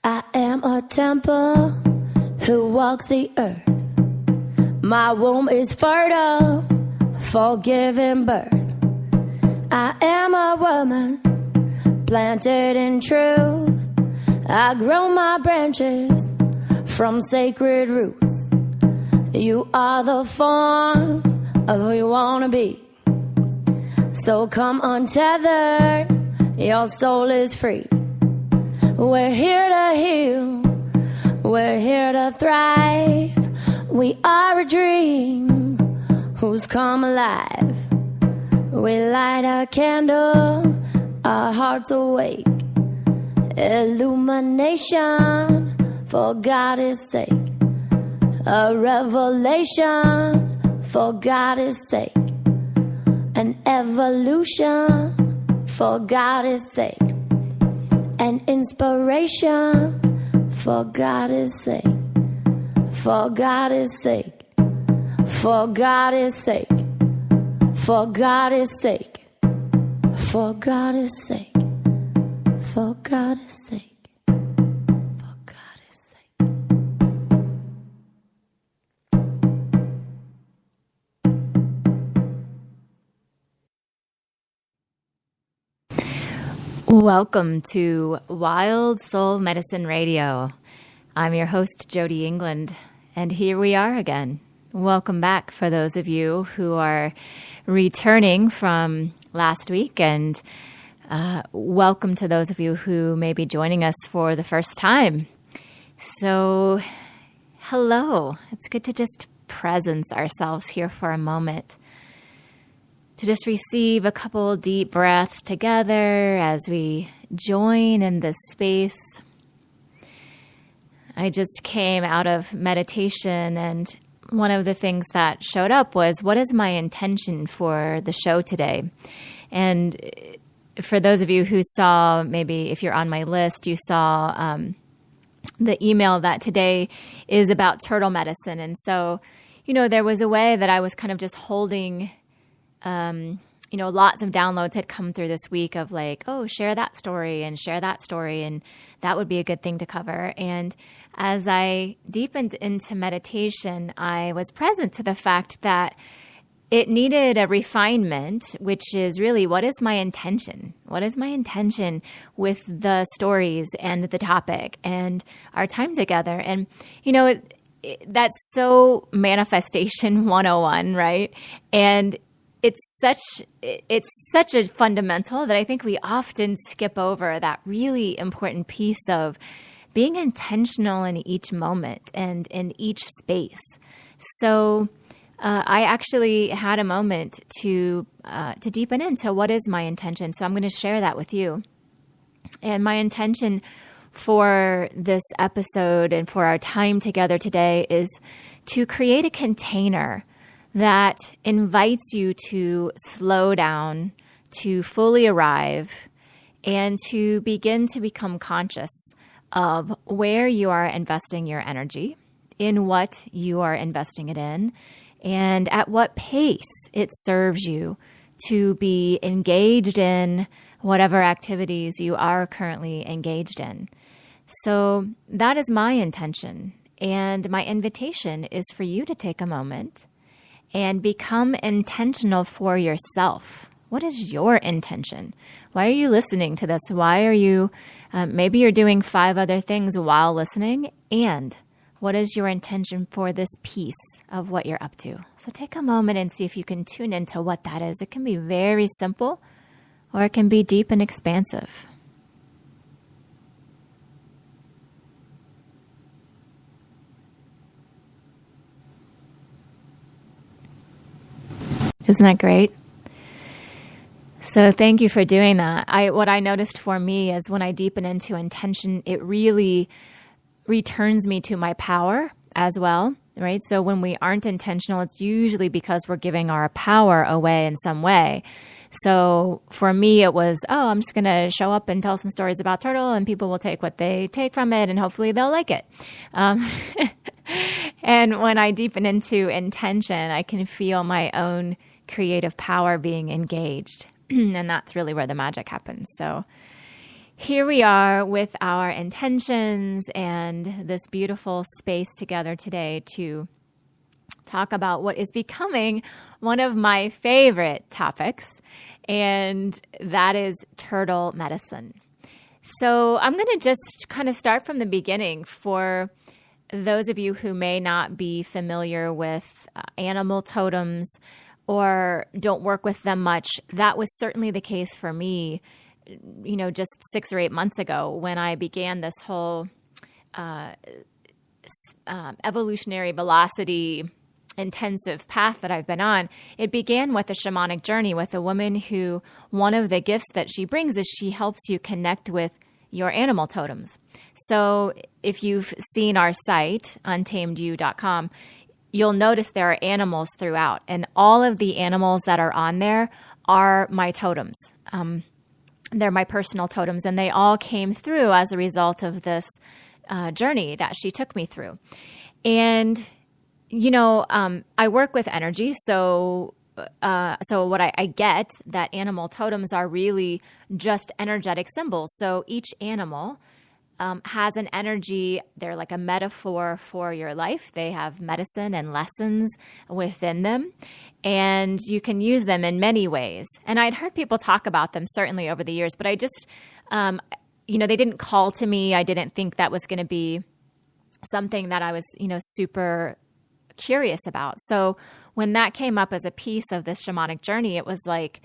I am a temple who walks the earth. My womb is fertile for giving birth. I am a woman planted in truth. I grow my branches from sacred roots. You are the form of who you want to be. So come untethered, your soul is free. We're here to heal, we're here to thrive. We are a dream who's come alive. We light a candle, our hearts awake. Illumination for God's sake. A revelation for God's sake. An evolution for God's sake. An inspiration for God's sake. For God's sake. For God's sake. For God's sake. For God's sake. For God's sake. For God's sake. Welcome to Wild Soul Medicine Radio. I'm your host, Jody England, and here we are again. Welcome back for those of you who are returning from last week, and welcome to those of you who may be joining us for the first time. So, hello. It's good to just presence ourselves here for a moment, to just receive a couple deep breaths together as we join in this space. I just came out of meditation, and one of the things that showed up was, what is my intention for the show today? And for those of you who saw, maybe if you're on my list, you saw the email that today is about turtle medicine. And so, there was a way that I was kind of just holding lots of downloads had come through this week of like, oh, share that story, and that would be a good thing to cover. And as I deepened into meditation, I was present to the fact that it needed a refinement, which is really, what is my intention? What is my intention with the stories and the topic and our time together? And, that's so manifestation 101, right? And it's such a fundamental that I think we often skip over that really important piece of being intentional in each moment and in each space. So I actually had a moment to deepen into what is my intention. So I'm going to share that with you. And my intention for this episode and for our time together today is to create a container that invites you to slow down, to fully arrive, and to begin to become conscious of where you are investing your energy, in what you are investing it in, and at what pace it serves you to be engaged in whatever activities you are currently engaged in. So that is my intention. And my invitation is for you to take a moment and become intentional for yourself. What is your intention? Why are you listening to this? Why are you, maybe you're doing 5 other things while listening, and what is your intention for this piece of what you're up to? So take a moment and see if you can tune into what that is. It can be very simple, or it can be deep and expansive. Isn't that great? So thank you for doing that. What I noticed for me is when I deepen into intention, it really returns me to my power as well, right? So when we aren't intentional, it's usually because we're giving our power away in some way. So for me, it was, I'm just going to show up and tell some stories about turtle, and people will take what they take from it, and hopefully they'll like it. And when I deepen into intention, I can feel my own creative power being engaged. And that's really where the magic happens. So here we are with our intentions and this beautiful space together today to talk about what is becoming one of my favorite topics, and that is turtle medicine. So I'm going to just kind of start from the beginning for those of you who may not be familiar with animal totems or don't work with them much. That was certainly the case for me, just 6 or 8 months ago when I began this whole evolutionary velocity intensive path that I've been on. It began with a shamanic journey with a woman who, one of the gifts that she brings is she helps you connect with your animal totems. So if you've seen our site, untamedyou.com, you'll notice there are animals throughout, and all of the animals that are on there are my totems. They're my personal totems, and they all came through as a result of this journey that she took me through. And, I work with energy, so what I get that animal totems are really just energetic symbols. So each animal has an energy. They're like a metaphor for your life. They have medicine and lessons within them, and you can use them in many ways. And I'd heard people talk about them certainly over the years, but I just, they didn't call to me. I didn't think that was going to be something that I was, super curious about. So when that came up as a piece of this shamanic journey, it was like,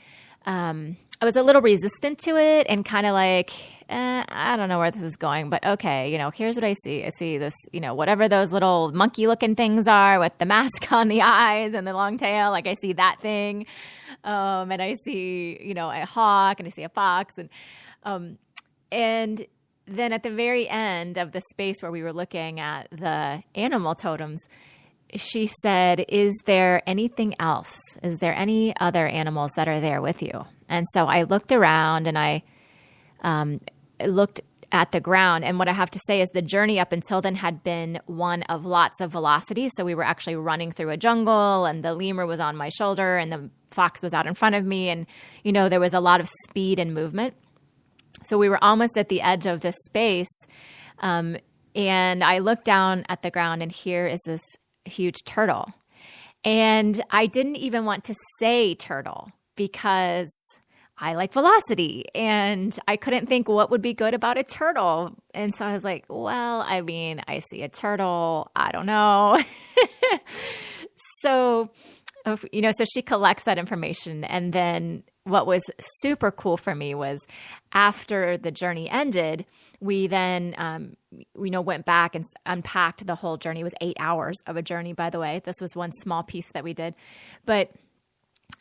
I was a little resistant to it and kind of like, I don't know where this is going, but okay, here's what I see. I see this, whatever those little monkey looking things are with the mask on the eyes and the long tail. Like I see that thing. And I see, a hawk and I see a fox and then at the very end of the space where we were looking at the animal totems, she said, is there anything else? Is there any other animals that are there with you? And so I looked around and I looked at the ground. And what I have to say is the journey up until then had been one of lots of velocity. So we were actually running through a jungle and the lemur was on my shoulder and the fox was out in front of me. And, there was a lot of speed and movement. So we were almost at the edge of this space. And I looked down at the ground and here is this huge turtle. And I didn't even want to say turtle because I like velocity and I couldn't think what would be good about a turtle. And so I was like, well, I see a turtle. I don't know. So she collects that information. And then what was super cool for me was after the journey ended, we then, went back and unpacked the whole journey. It was 8 hours of a journey, by the way. This was one small piece that we did. But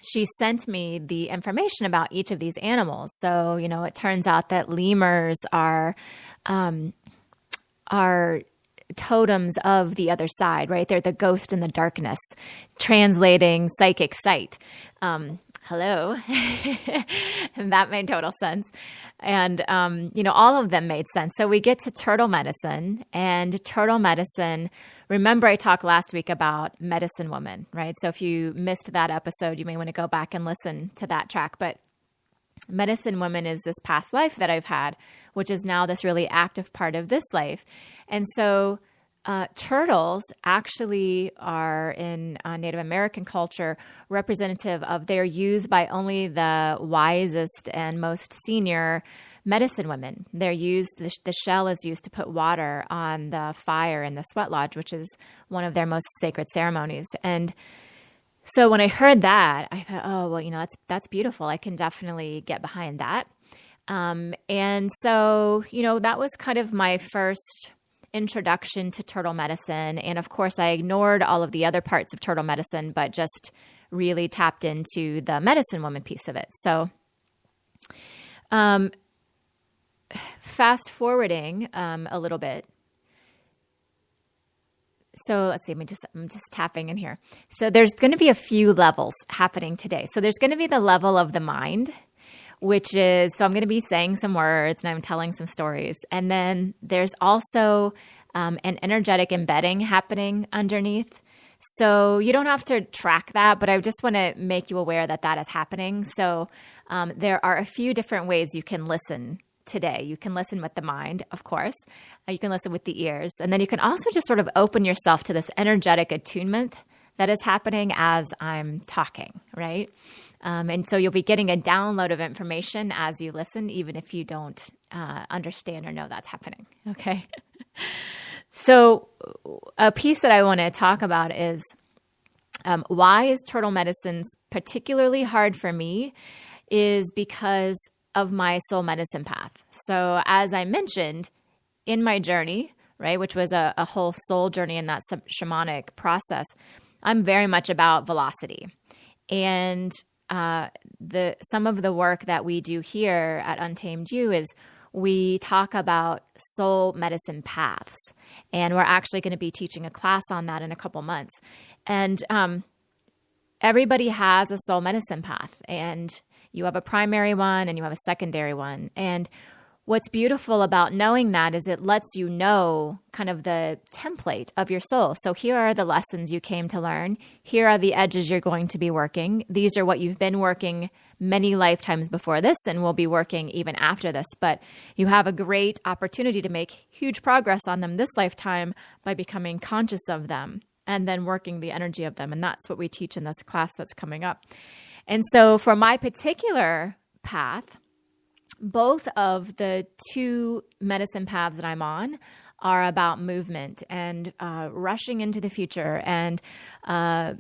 she sent me the information about each of these animals. So, it turns out that lemurs are totems of the other side, right? They're the ghost in the darkness, translating psychic sight. Hello. And that made total sense. And, all of them made sense. So we get to turtle medicine, and turtle medicine, remember I talked last week about medicine woman, right? So if you missed that episode, you may want to go back and listen to that track. But medicine woman is this past life that I've had, which is now this really active part of this life. And so turtles actually are in Native American culture representative of, they're used by only the wisest and most senior medicine women. They're used, the shell is used to put water on the fire in the sweat lodge, which is one of their most sacred ceremonies. And so when I heard that, I thought, oh, well, that's beautiful. I can definitely get behind that. And so, that was kind of my first introduction to turtle medicine. And of course, I ignored all of the other parts of turtle medicine, but just really tapped into the medicine woman piece of it. So fast forwarding a little bit. So let's see, I'm just tapping in here. So there's going to be a few levels happening today. So there's going to be the level of the mind, which is, so I'm going to be saying some words and I'm telling some stories. And then there's also an energetic embedding happening underneath. So you don't have to track that, but I just want to make you aware that that is happening. So there are a few different ways you can listen today. You can listen with the mind, of course. You can listen with the ears. And then you can also just sort of open yourself to this energetic attunement that is happening as I'm talking, right? And so you'll be getting a download of information as you listen, even if you don't understand or know that's happening, okay? So a piece that I want to talk about is why is turtle medicine particularly hard for me is because of my soul medicine path. So as I mentioned, in my journey, right, which was a whole soul journey in that shamanic process, I'm very much about velocity. And some of the work that we do here at Untamed You is we talk about soul medicine paths. And we're actually going to be teaching a class on that in a couple months. And everybody has a soul medicine path. And you have a primary one and you have a secondary one. And what's beautiful about knowing that is it lets you know kind of the template of your soul. So here are the lessons you came to learn. Here are the edges you're going to be working. These are what you've been working many lifetimes before this and will be working even after this. But you have a great opportunity to make huge progress on them this lifetime by becoming conscious of them and then working the energy of them. And that's what we teach in this class that's coming up. And so for my particular path, both of the two medicine paths that I'm on are about movement and rushing into the future. And, the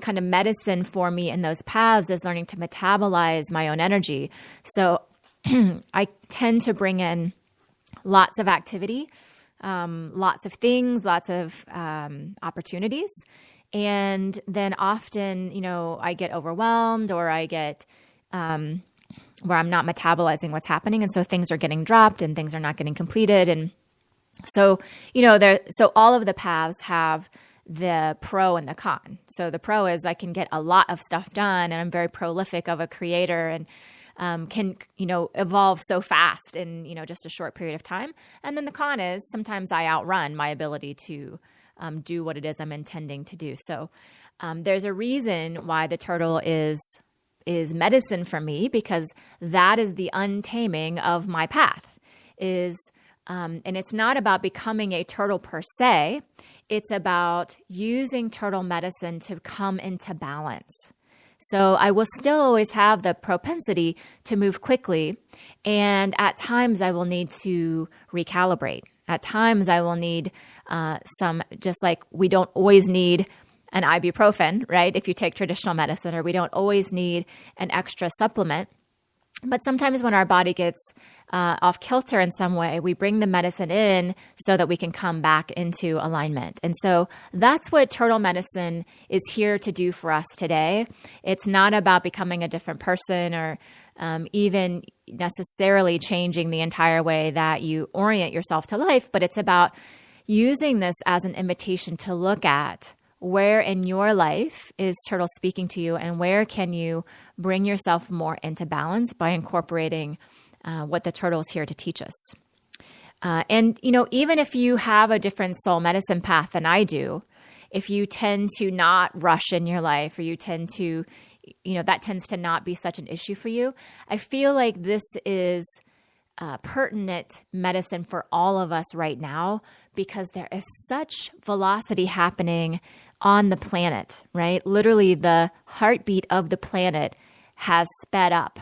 kind of medicine for me in those paths is learning to metabolize my own energy. So I tend to bring in lots of activity, lots of things, lots of opportunities. And then often, I get overwhelmed or I get where I'm not metabolizing what's happening. And so things are getting dropped and things are not getting completed. And so, so all of the paths have the pro and the con. So the pro is I can get a lot of stuff done and I'm very prolific of a creator and can, evolve so fast in, just a short period of time. And then the con is sometimes I outrun my ability to do what it is I'm intending to do. So there's a reason why the turtle is medicine for me, because that is the untaming of my path. And it's not about becoming a turtle per se. It's about using turtle medicine to come into balance. So I will still always have the propensity to move quickly. And at times I will need to recalibrate. At times I will need just like we don't always need an ibuprofen, right? If you take traditional medicine, or we don't always need an extra supplement. But sometimes when our body gets off kilter in some way, we bring the medicine in so that we can come back into alignment. And so that's what turtle medicine is here to do for us today. It's not about becoming a different person or even necessarily changing the entire way that you orient yourself to life, but it's about using this as an invitation to look at where in your life is turtle speaking to you and where can you bring yourself more into balance by incorporating what the turtle is here to teach us. And even if you have a different soul medicine path than I do, if you tend to not rush in your life or you tend to, that tends to not be such an issue for you, I feel like this is pertinent medicine for all of us right now because there is such velocity happening on the planet, right? Literally the heartbeat of the planet has sped up.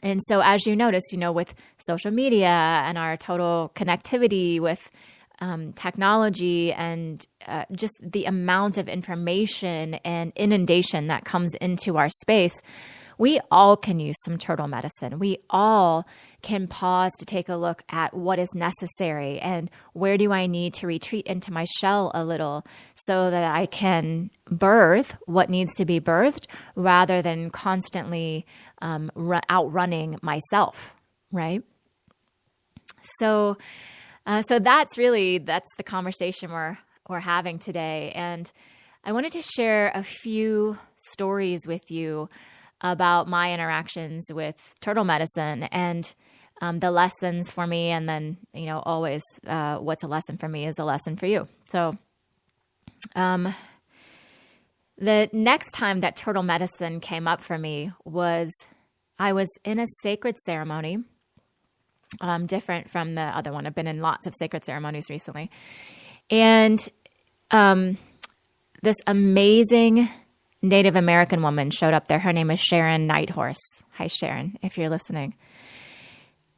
And so as you notice, with social media and our total connectivity with technology and just the amount of information and inundation that comes into our space, we all can use some turtle medicine. We all can pause to take a look at what is necessary and where do I need to retreat into my shell a little so that I can birth what needs to be birthed rather than constantly outrunning myself, right? So that's the conversation we're having today. And I wanted to share a few stories with you about my interactions with turtle medicine and the lessons for me. And then, always what's a lesson for me is a lesson for you. So the next time that turtle medicine came up for me was I was in a sacred ceremony, different from the other one. I've been in lots of sacred ceremonies recently. And this amazing Native American woman showed up there. Her name is Sharon Nighthorse. Hi, Sharon, if you're listening.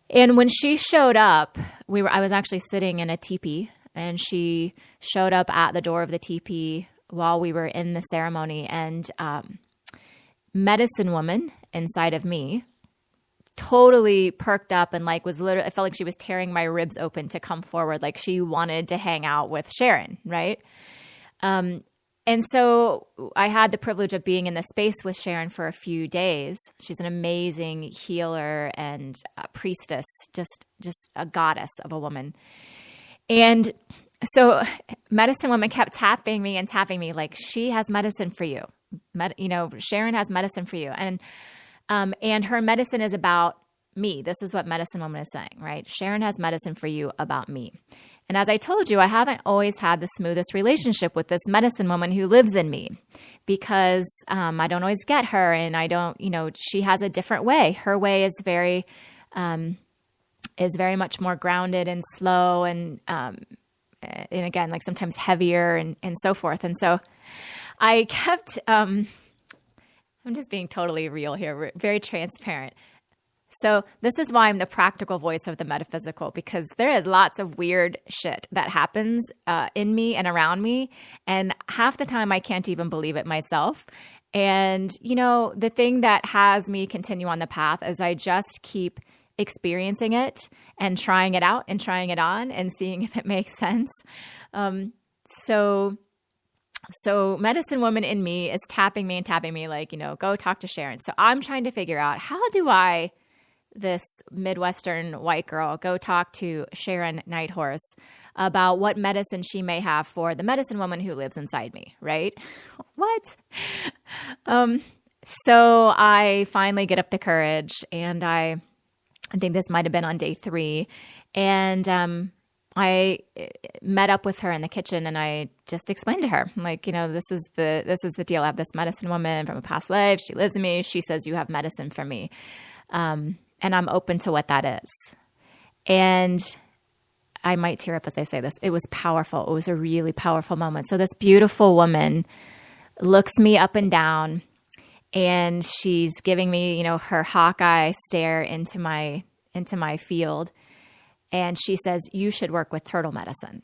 And when she showed up, I was actually sitting in a teepee, and she showed up at the door of the teepee while we were in the ceremony. And medicine woman inside of me totally perked up and like was literally, I felt like she was tearing my ribs open to come forward. Like she wanted to hang out with Sharon, right? And so I had the privilege of being in the space with Sharon for a few days. She's an amazing healer and a priestess, just a goddess of a woman. And so medicine woman kept tapping me like, she has medicine for you. Sharon has medicine for you. And her medicine is about me. This is what medicine woman is saying, right? Sharon has medicine for you about me. And as I told you, I haven't always had the smoothest relationship with this medicine woman who lives in me because I don't always get her, and I don't, she has a different way. Her way is very much more grounded and slow and again, like sometimes heavier and so forth. And so I kept, I'm just being totally real here, very transparent. So this is why I'm the practical voice of the metaphysical, because there is lots of weird shit that happens in me and around me. And half the time I can't even believe it myself. And, the thing that has me continue on the path is I just keep experiencing it and trying it out and trying it on and seeing if it makes sense. So medicine woman in me is tapping me like, go talk to Sharon. So I'm trying to figure out, how do I, this Midwestern white girl, go talk to Sharon Nighthorse about what medicine she may have for the medicine woman who lives inside me, right? What? So I finally get up the courage, and I think this might have been on day 3, and I met up with her in the kitchen, and I just explained to her, like, this is the deal. I have this medicine woman from a past life. She lives in me. She says you have medicine for me. And I'm open to what that is. And I might tear up as I say this. It was powerful. It was a really powerful moment. So this beautiful woman looks me up and down, and she's giving me, her hawkeye stare into my field. And she says, you should work with turtle medicine.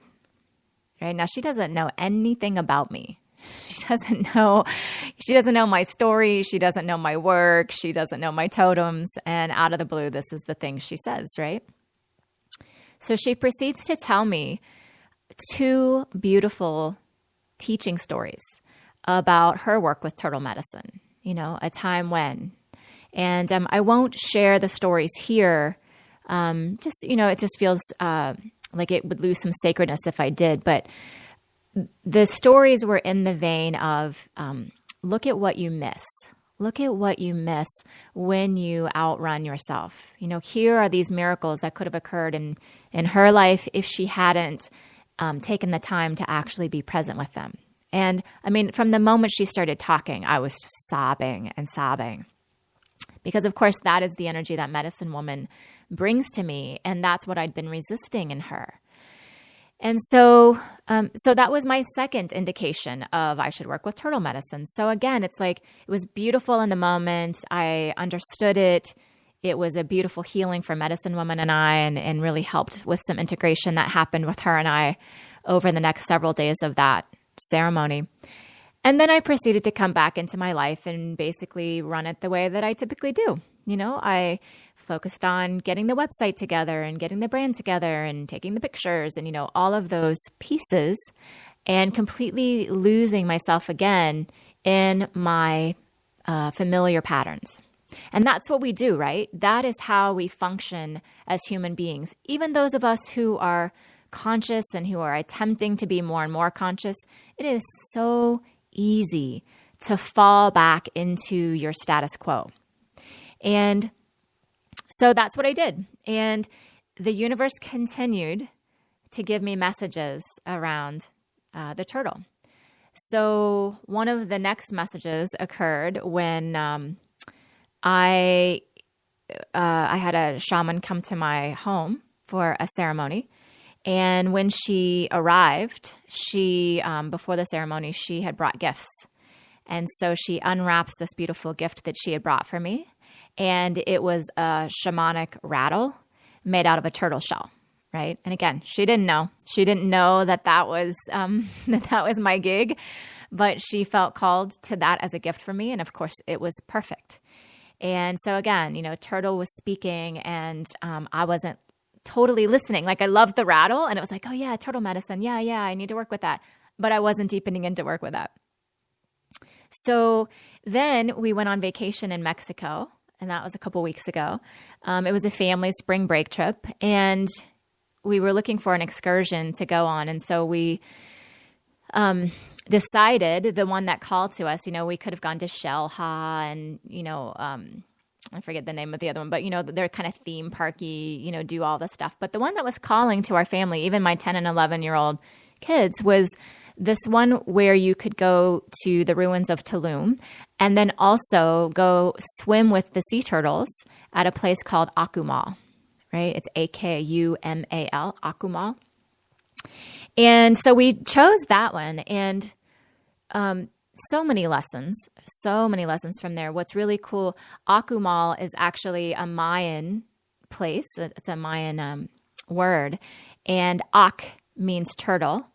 Right? Now, she doesn't know anything about me. She doesn't know my story. She doesn't know my work. She doesn't know my totems. And out of the blue, this is the thing she says, right? So she proceeds to tell me 2 beautiful teaching stories about her work with turtle medicine, a time when. And I won't share the stories here. It just feels like it would lose some sacredness if I did. But the stories were in the vein of, look at what you miss. Look at what you miss when you outrun yourself. Here are these miracles that could have occurred in her life if she hadn't taken the time to actually be present with them. And I mean, from the moment she started talking, I was just sobbing and sobbing. Because of course, that is the energy that medicine woman brings to me. And that's what I'd been resisting in her. And so that was my second indication of I should work with turtle medicine. So again, it's like, it was beautiful in the moment. I understood it. It was a beautiful healing for medicine woman and I, and really helped with some integration that happened with her and I over the next several days of that ceremony. And then I proceeded to come back into my life and basically run it the way that I typically do. I focused on getting the website together and getting the brand together and taking the pictures and, all of those pieces, and completely losing myself again in my familiar patterns. And that's what we do, right? That is how we function as human beings. Even those of us who are conscious and who are attempting to be more and more conscious, it is so easy to fall back into your status quo. And so that's what I did. And the universe continued to give me messages around the turtle. So one of the next messages occurred when I I had a shaman come to my home for a ceremony. And when she arrived, before the ceremony, she had brought gifts. And so she unwraps this beautiful gift that she had brought for me. And it was a shamanic rattle made out of a turtle shell, right? And again, she didn't know. She didn't know that was that was my gig, but she felt called to that as a gift for me. And of course, it was perfect. And so again, Turtle was speaking, and I wasn't totally listening. Like, I loved the rattle, and it was like, oh yeah, turtle medicine. Yeah, I need to work with that. But I wasn't deepening into work with that. So then we went on vacation in Mexico, and that was a couple weeks ago. It was a family spring break trip, and we were looking for an excursion to go on. And so we decided, the one that called to us, we could have gone to Shelha and, I forget the name of the other one, but, they're kind of theme parky, do all this stuff. But the one that was calling to our family, even my 10 and 11-year-old kids, was this one where you could go to the ruins of Tulum and then also go swim with the sea turtles at a place called Akoum, right? It's Akumal, Akoum. And so we chose that one, and so many lessons from there. What's really cool, Akoum is actually a Mayan place. It's a Mayan word, and Ak means turtle,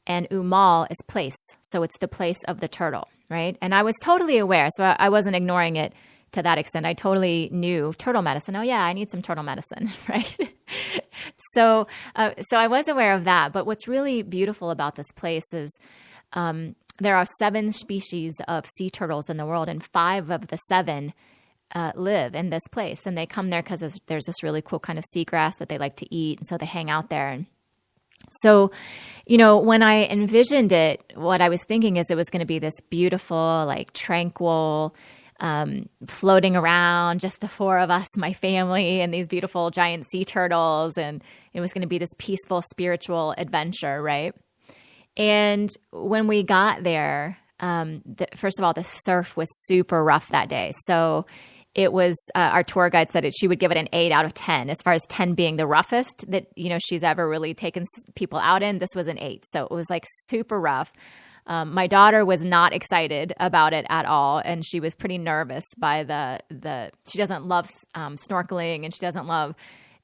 and Umal is place. So it's the place of the turtle, right? And I was totally aware, so I wasn't ignoring it to that extent. I totally knew turtle medicine. Oh yeah, I need some turtle medicine, right? So I was aware of that. But what's really beautiful about this place is there are 7 species of sea turtles in the world, and 5 of the 7 live in this place. And they come there because there's this really cool kind of seagrass that they like to eat, and so they hang out there. And so, when I envisioned it, what I was thinking is it was going to be this beautiful, like tranquil, floating around, just the 4 of us, my family, and these beautiful giant sea turtles. And it was going to be this peaceful, spiritual adventure, right? And when we got there, first of all, the surf was super rough that day. So it was, our tour guide said she would give it an 8 out of 10, as far as 10 being the roughest that, she's ever really taken people out in. This was an 8. So it was like super rough. My daughter was not excited about it at all, and she was pretty nervous by she doesn't love snorkeling, and she doesn't love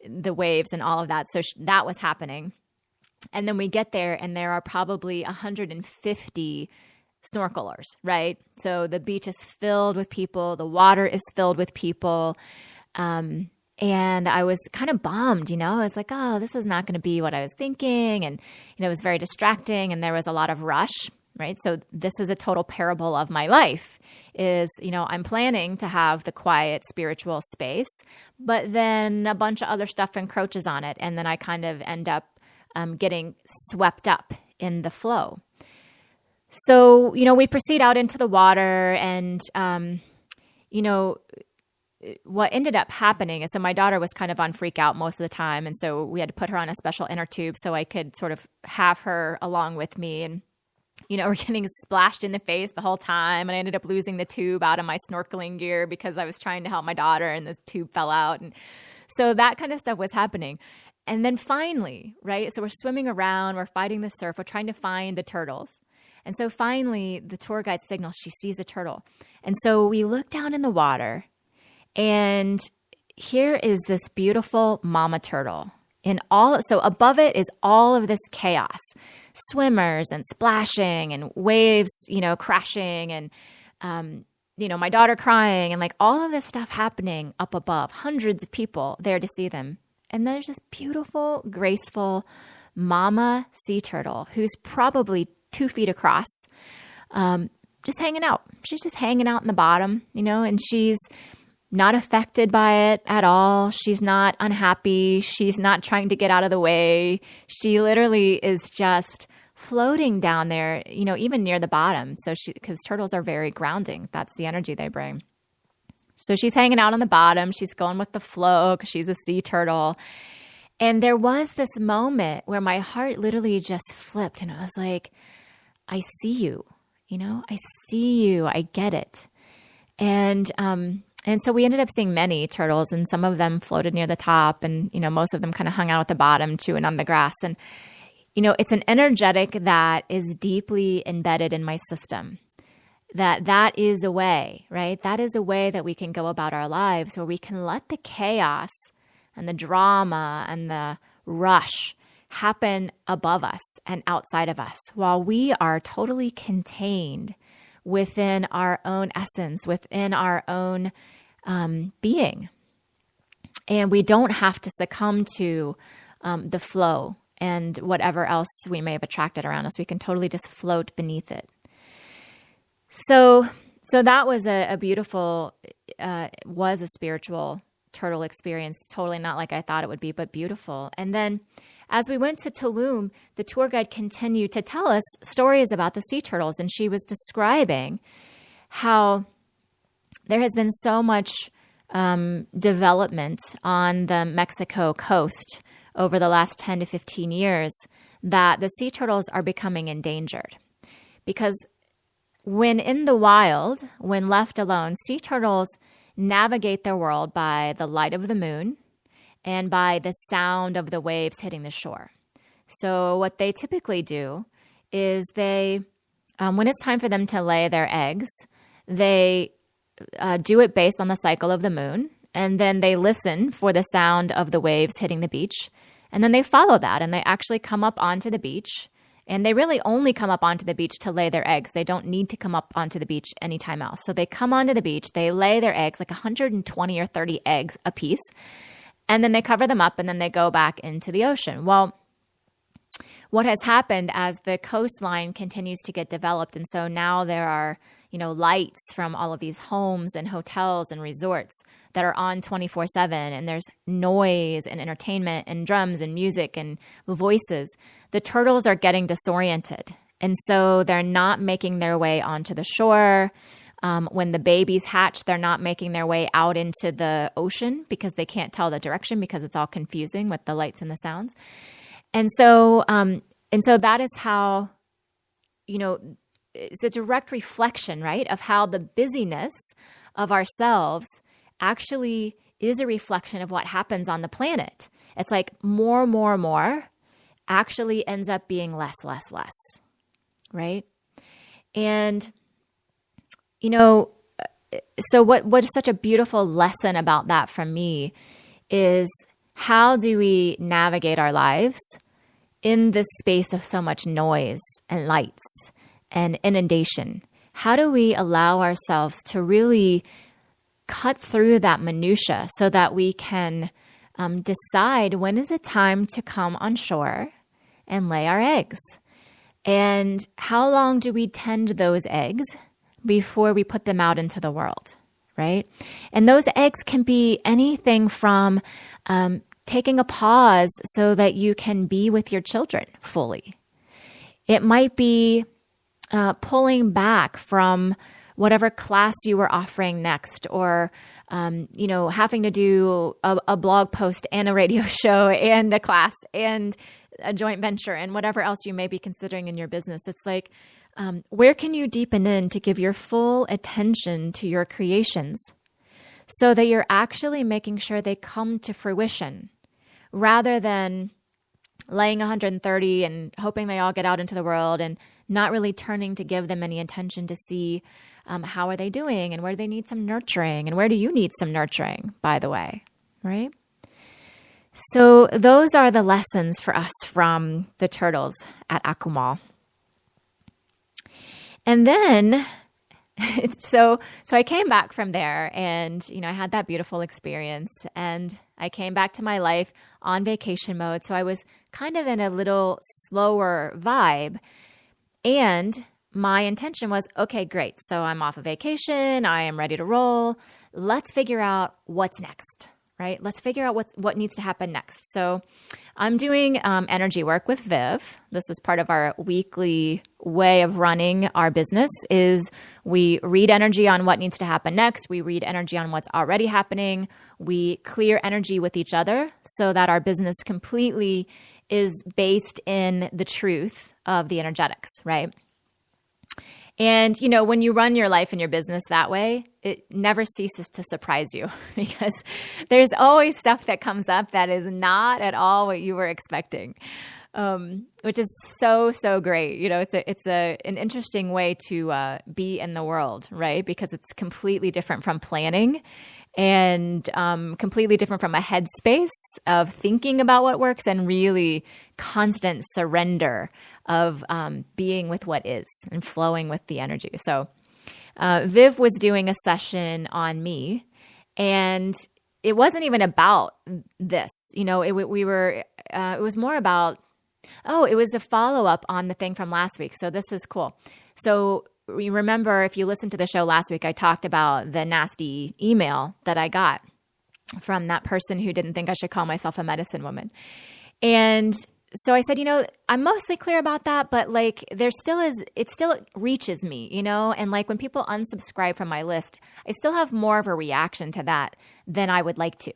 the waves and all of that. So that was happening. And then we get there, and there are probably 150 snorkelers, right? So the beach is filled with people. The water is filled with people. And I was kind of bummed, I was like, oh, this is not going to be what I was thinking. And, it was very distracting, and there was a lot of rush, right? So this is a total parable of my life is, I'm planning to have the quiet spiritual space, but then a bunch of other stuff encroaches on it. And then I kind of end up getting swept up in the flow. So, we proceed out into the water, and, what ended up happening is, so my daughter was kind of on freak out most of the time. And so we had to put her on a special inner tube so I could sort of have her along with me. And, we're getting splashed in the face the whole time. And I ended up losing the tube out of my snorkeling gear because I was trying to help my daughter, and the tube fell out. And so that kind of stuff was happening. And then finally, right? So we're swimming around, we're fighting the surf, we're trying to find the turtles. And so finally, the tour guide signals, she sees a turtle. And so we look down in the water, and here is this beautiful mama turtle. So above it is all of this chaos, swimmers and splashing and waves, crashing, and, my daughter crying, and like all of this stuff happening up above, hundreds of people there to see them. And there's this beautiful, graceful mama sea turtle who's probably 2 feet across, just hanging out. She's just hanging out in the bottom, and she's not affected by it at all. She's not unhappy. She's not trying to get out of the way. She literally is just floating down there, even near the bottom. So because turtles are very grounding. That's the energy they bring. So she's hanging out on the bottom. She's going with the flow because she's a sea turtle. And there was this moment where my heart literally just flipped, and I was like, I see you, I see you. I get it. And And so we ended up seeing many turtles, and some of them floated near the top, and, most of them kind of hung out at the bottom, chewing on the grass. And, it's an energetic that is deeply embedded in my system. That is a way, right? That is a way that we can go about our lives where we can let the chaos and the drama and the rush happen above us and outside of us while we are totally contained within our own essence, within our own being. And we don't have to succumb to the flow and whatever else we may have attracted around us. We can totally just float beneath it. So that was a beautiful, was a spiritual turtle experience. Totally not like I thought it would be, but beautiful. And then as we went to Tulum, the tour guide continued to tell us stories about the sea turtles. And she was describing how there has been so much development on the Mexico coast over the last 10 to 15 years that the sea turtles are becoming endangered. Because when in the wild, when left alone, sea turtles navigate their world by the light of the moon and by the sound of the waves hitting the shore. So what they typically do is they, when it's time for them to lay their eggs, they do it based on the cycle of the moon, and then they listen for the sound of the waves hitting the beach, and then they follow that, and they actually come up onto the beach, and they really only come up onto the beach to lay their eggs. They don't need to come up onto the beach anytime else. So they come onto the beach, they lay their eggs, like 120 or 30 eggs a piece, and then they cover them up, and then they go back into the ocean. Well, what has happened as the coastline continues to get developed, and so now there are lights from all of these homes and hotels and resorts that are on 24/7, and there's noise and entertainment and drums and music and voices. The turtles are getting disoriented, and so they're not making their way onto the shore. When the babies hatch, they're not making their way out into the ocean because they can't tell the direction because it's all confusing with the lights and the sounds. And so that is how, it's a direct reflection, right, of how the busyness of ourselves actually is a reflection of what happens on the planet. It's like more actually ends up being less, right? And, so what is such a beautiful lesson about that from me is how do we navigate our lives in this space of so much noise and lights and inundation? How do we allow ourselves to really cut through that minutia so that we can decide when is it time to come on shore and lay our eggs? And how long do we tend those eggs before we put them out into the world, right? And those eggs can be anything from taking a pause so that you can be with your children fully. It might be pulling back from whatever class you were offering next, or having to do a blog post and a radio show and a class and a joint venture and whatever else you may be considering in your business. It's like, where can you deepen in to give your full attention to your creations so that you're actually making sure they come to fruition, rather than laying 130 and hoping they all get out into the world and not really turning to give them any attention to see how are they doing and where do they need some nurturing and where do you need some nurturing, by the way, right? So those are the lessons for us from the turtles at Akoum. And then, so I came back from there, and I had that beautiful experience, and I came back to my life on vacation mode. So I was kind of in a little slower vibe, and my intention was, okay, great. So I'm off of vacation. I am ready to roll. Let's figure out what's next, right? Let's figure out what needs to happen next. So I'm doing energy work with Viv. This is part of our weekly way of running our business. Is we read energy on what needs to happen next. We read energy on what's already happening. We clear energy with each other so that our business completely is based in the truth of the energetics, right? And, when you run your life and your business that way, it never ceases to surprise you because there's always stuff that comes up that is not at all what you were expecting, which is so, so great. It's an interesting way to be in the world, right? Because it's completely different from planning and completely different from a headspace of thinking about what works and really constant surrender of being with what is and flowing with the energy. So Viv was doing a session on me, and it wasn't even about this. It was more about, it was a follow-up on the thing from last week. So this is cool. So you remember, if you listened to the show last week, I talked about the nasty email that I got from that person who didn't think I should call myself a medicine woman. And so I said, I'm mostly clear about that, but like it still reaches me, and like when people unsubscribe from my list, I still have more of a reaction to that than I would like to.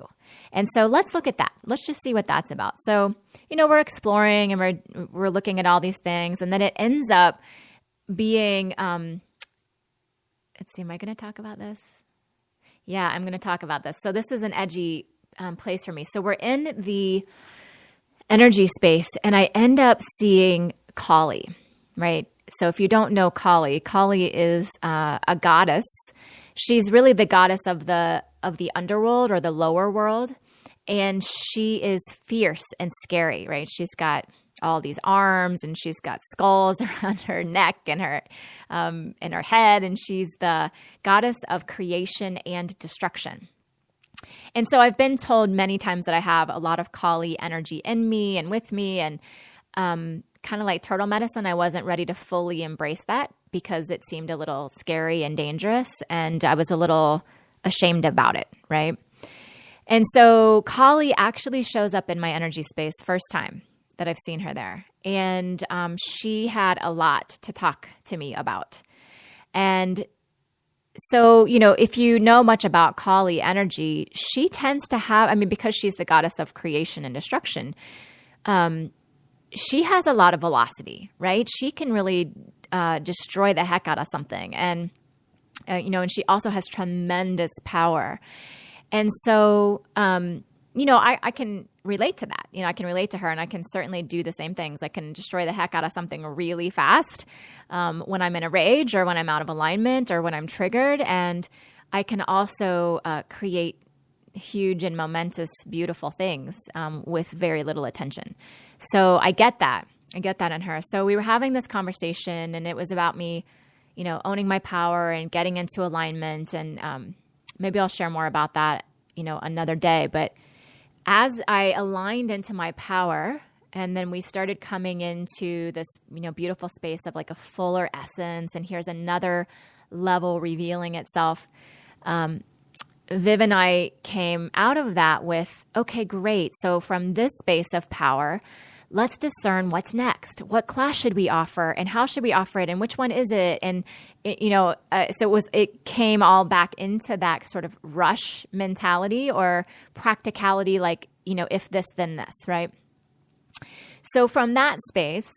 And so let's look at that. Let's just see what that's about. So, we're exploring and we're looking at all these things, and then it ends up being, let's see, am I going to talk about this? Yeah, I'm going to talk about this. So this is an edgy place for me. So we're in the energy space, and I end up seeing Kali, right? So if you don't know Kali, Kali is a goddess. She's really the goddess of the underworld or the lower world, and she is fierce and scary, right? She's got all these arms, and she's got skulls around her neck and her head, and she's the goddess of creation and destruction. And so I've been told many times that I have a lot of Kali energy in me and with me, and kind of like turtle medicine, I wasn't ready to fully embrace that because it seemed a little scary and dangerous, and I was a little ashamed about it, right? And so Kali actually shows up in my energy space first time that I've seen her there. And she had a lot to talk to me about. And so, if you know much about Kali energy, she tends to have, because she's the goddess of creation and destruction, she has a lot of velocity, right? She can really destroy the heck out of something. And, and she also has tremendous power. And so, I can relate to that. I can relate to her, and I can certainly do the same things. I can destroy the heck out of something really fast when I'm in a rage or when I'm out of alignment or when I'm triggered. And I can also create huge and momentous, beautiful things with very little attention. So I get that. I get that in her. So we were having this conversation, and it was about me, owning my power and getting into alignment. And maybe I'll share more about that, another day. But as I aligned into my power, and then we started coming into this, beautiful space of like a fuller essence, and here's another level revealing itself. Viv and I came out of that with, okay, great. So from this space of power, let's discern what's next. What class should we offer, and how should we offer it, and which one is it? And so it came all back into that sort of rush mentality or practicality, like, if this, then this, right? So from that space,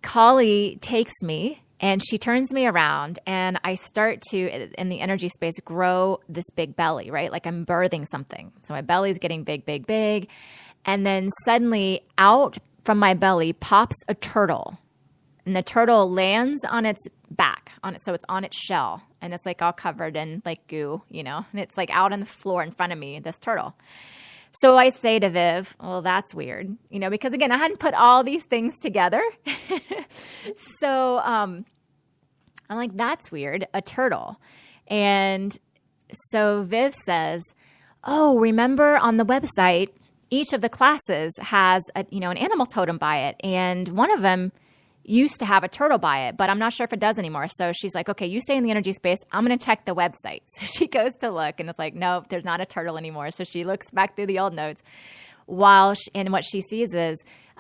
Kali takes me and she turns me around, and I start to, in the energy space, grow this big belly, right? Like I'm birthing something. So my belly's getting big, big, big. And then suddenly out from my belly pops a turtle, and the turtle lands on its back, so it's on its shell, and it's like all covered in like goo, and it's like out on the floor in front of me, this turtle. So I say to Viv, well, that's weird, because again, I hadn't put all these things together. So I'm like, that's weird, a turtle. And so Viv says, oh, remember on the website, each of the classes has an animal totem by it. And one of them used to have a turtle by it, but I'm not sure if it does anymore. So she's like, okay, you stay in the energy space. I'm going to check the website. So she goes to look, and it's like, nope, there's not a turtle anymore. So she looks back through the old notes and what she sees is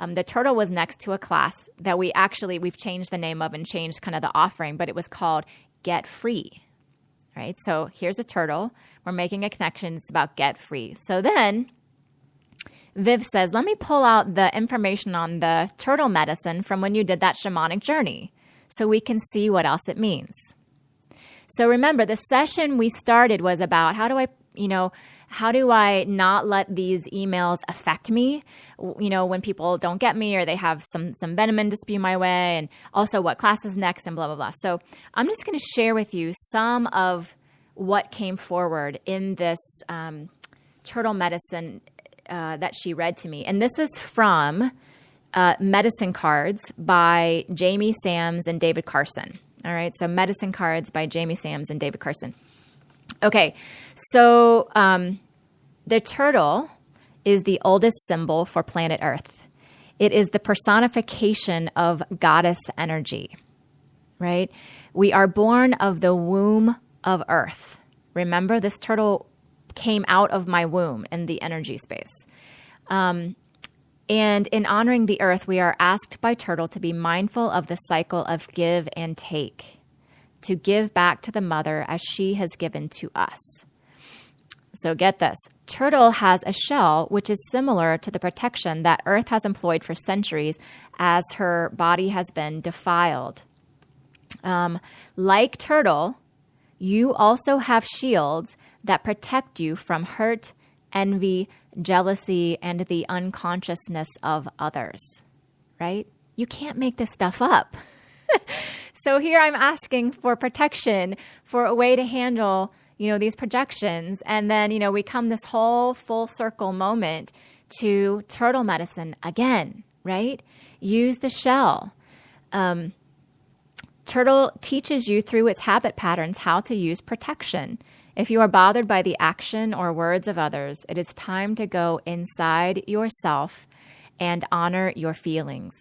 the turtle was next to a class that we've changed the name of and changed kind of the offering, but it was called Get Free, right? So here's a turtle. We're making a connection. It's about get free. So then Viv says, let me pull out the information on the turtle medicine from when you did that shamanic journey. so we can see what else it means. So remember, the session we started was about how do I not let these emails affect me, when people don't get me or they have some venom to spew my way, and also what class is next and blah, blah, blah. So I'm just going to share with you some of what came forward in this turtle medicine that she read to me. And this is from Medicine Cards by Jamie Sams and David Carson. All right, so Medicine Cards by Jamie Sams and David Carson. Okay, so the turtle is the oldest symbol for planet Earth. It is the personification of goddess energy, right? We are born of the womb of Earth. Remember, this turtle came out of my womb in the energy space. And in honoring the earth, we are asked by Turtle to be mindful of the cycle of give and take, to give back to the mother as she has given to us. So get this. Turtle has a shell which is similar to the protection that earth has employed for centuries as her body has been defiled. Like Turtle, you also have shields that protect you from hurt, envy, jealousy, and the unconsciousness of others, right? You can't make this stuff up. So here I'm asking for protection, for a way to handle, these projections. And then, we come this whole full circle moment to turtle medicine again, right? Use the shell. Turtle teaches you through its habit patterns how to use protection. If you are bothered by the action or words of others, it is time to go inside yourself and honor your feelings.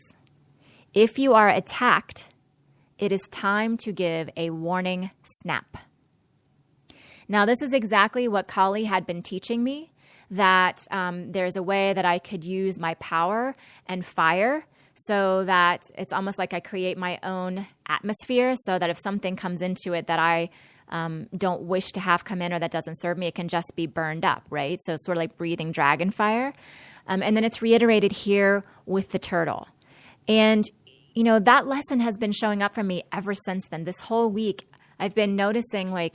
If you are attacked, it is time to give a warning snap. Now, this is exactly what Kali had been teaching me, that there's a way that I could use my power and fire so that it's almost like I create my own atmosphere, so that if something comes into it that I don't wish to have come in or that doesn't serve me, it can just be burned up, right? So it's sort of like breathing dragon fire. And then it's reiterated here with the turtle. And, that lesson has been showing up for me ever since then. This whole week, I've been noticing my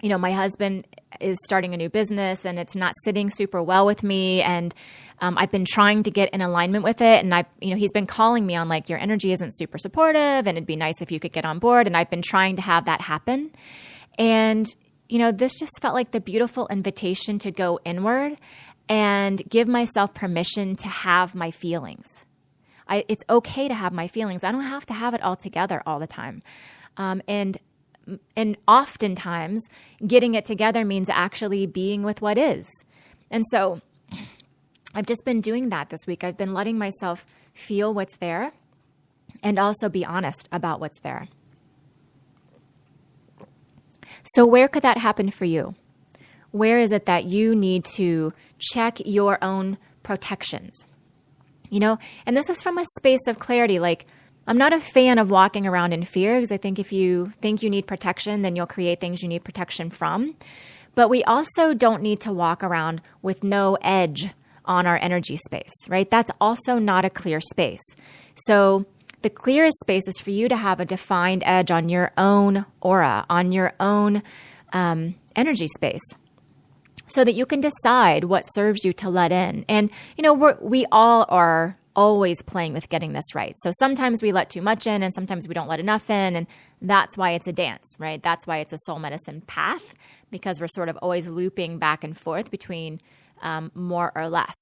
husband is starting a new business and it's not sitting super well with me. And I've been trying to get in alignment with it. And he's been calling me on your energy isn't super supportive and it'd be nice if you could get on board. And I've been trying to have that happen. And, this just felt like the beautiful invitation to go inward and give myself permission to have my feelings. It's okay to have my feelings. I don't have to have it all together all the time. And oftentimes getting it together means actually being with what is. And so I've just been doing that this week. I've been letting myself feel what's there and also be honest about what's there. So where could that happen for you? Where is it that you need to check your own protections? And this is from a space of clarity. I'm not a fan of walking around in fear, because I think if you think you need protection, then you'll create things you need protection from. But we also don't need to walk around with no edge on our energy space, right? That's also not a clear space. So the clearest space is for you to have a defined edge on your own aura, on your own energy space, so that you can decide what serves you to let in. And, we all are always playing with getting this right. So sometimes we let too much in and sometimes we don't let enough in. And that's why it's a dance, right? That's why it's a soul medicine path, because we're sort of always looping back and forth between more or less.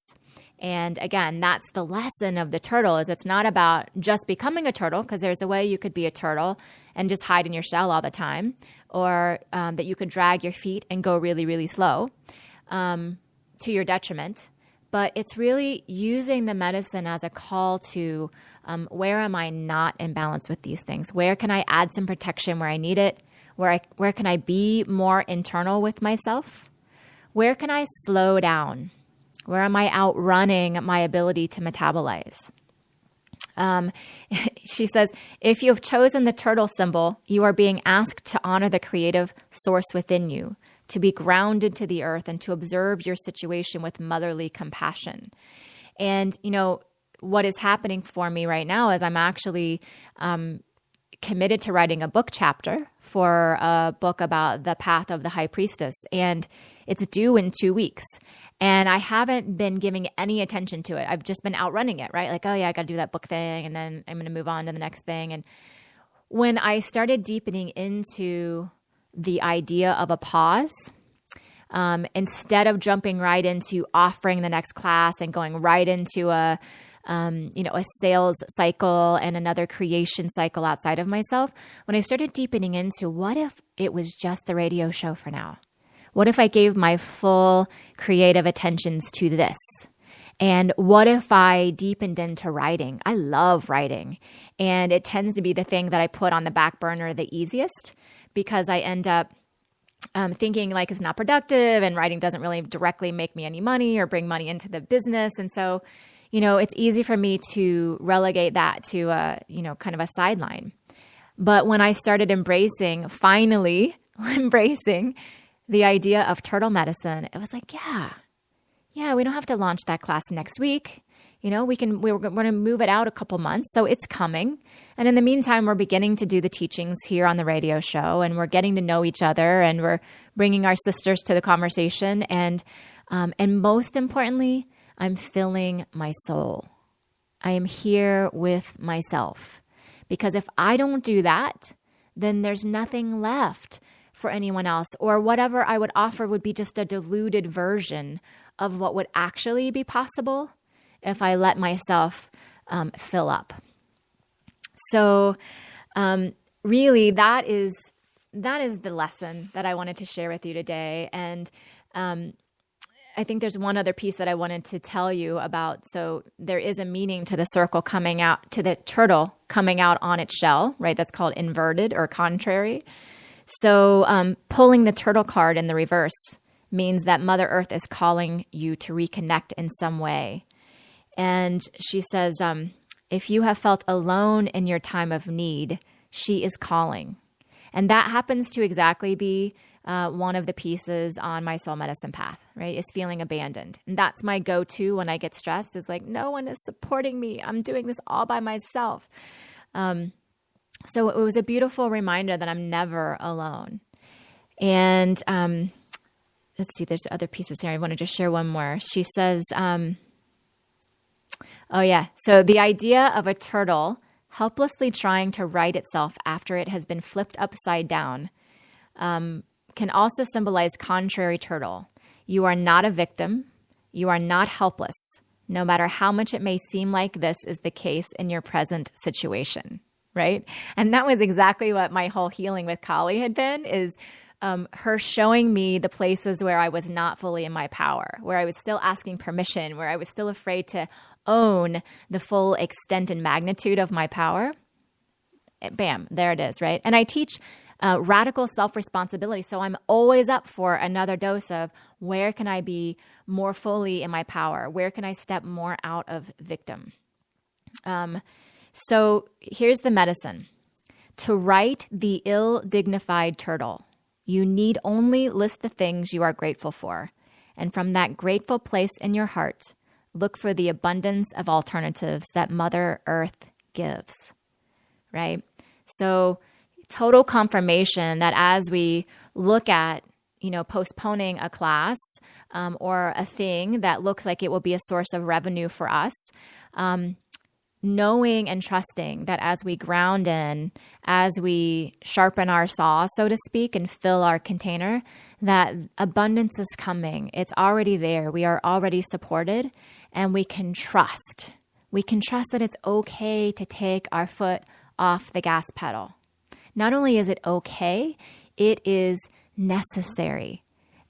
And again, that's the lesson of the turtle, is it's not about just becoming a turtle, because there's a way you could be a turtle and just hide in your shell all the time, or that you could drag your feet and go really, really slow to your detriment. But it's really using the medicine as a call to where am I not in balance with these things? Where can I add some protection where I need it? Where can I be more internal with myself? Where can I slow down? Where am I outrunning my ability to metabolize? She says, if you have chosen the turtle symbol, you are being asked to honor the creative source within you, to be grounded to the earth, and to observe your situation with motherly compassion. And, what is happening for me right now is I'm actually committed to writing a book chapter for a book about the path of the high priestess. And it's due in 2 weeks. And I haven't been giving any attention to it. I've just been outrunning it, right? Like, oh yeah, I got to do that book thing. And then I'm going to move on to the next thing. And when I started deepening into the idea of a pause, instead of jumping right into offering the next class and going right into a sales cycle and another creation cycle outside of myself, when I started deepening into what if it was just the radio show for now? What if I gave my full creative attentions to this? And what if I deepened into writing? I love writing. And it tends to be the thing that I put on the back burner the easiest because I end up thinking like it's not productive and writing doesn't really directly make me any money or bring money into the business. And so, it's easy for me to relegate that to kind of a sideline. But when I started finally embracing the idea of turtle medicine, it was like, yeah, we don't have to launch that class next week. We're going to move it out a couple months. So it's coming. And in the meantime, we're beginning to do the teachings here on the radio show, and we're getting to know each other, and we're bringing our sisters to the conversation. And most importantly, I'm filling my soul. I am here with myself, because if I don't do that, then there's nothing left for anyone else, or whatever I would offer would be just a diluted version of what would actually be possible if I let myself fill up. So really that is the lesson that I wanted to share with you today. And I think there's one other piece that I wanted to tell you about. So there is a meaning to the circle coming out, to the turtle coming out on its shell, right? That's called inverted or contrary. So pulling the turtle card in the reverse means that Mother Earth is calling you to reconnect in some way. And she says, if you have felt alone in your time of need, she is calling. And that happens to exactly be one of the pieces on my soul medicine path, right? Is feeling abandoned. And that's my go-to when I get stressed, is like, no one is supporting me. I'm doing this all by myself. So it was a beautiful reminder that I'm never alone. And let's see, there's other pieces here. I want to just share one more. She says, so the idea of a turtle helplessly trying to right itself after it has been flipped upside down can also symbolize contrary turtle. You are not a victim. You are not helpless, no matter how much it may seem like this is the case in your present situation. Right? And that was exactly what my whole healing with Kali had been, is her showing me the places where I was not fully in my power, where I was still asking permission, where I was still afraid to own the full extent and magnitude of my power. Bam, there it is, right? And I teach radical self-responsibility. So I'm always up for another dose of where can I be more fully in my power? Where can I step more out of victim? So here's the medicine. To right the ill-dignified turtle, you need only list the things you are grateful for. And from that grateful place in your heart, look for the abundance of alternatives that Mother Earth gives, right? So total confirmation that as we look at, postponing a class or a thing that looks like it will be a source of revenue for us, knowing and trusting that as we ground in, as we sharpen our saw, so to speak, and fill our container, that abundance is coming. It's already there. We are already supported, and we can trust. We can trust that it's okay to take our foot off the gas pedal. Not only is it okay, it is necessary,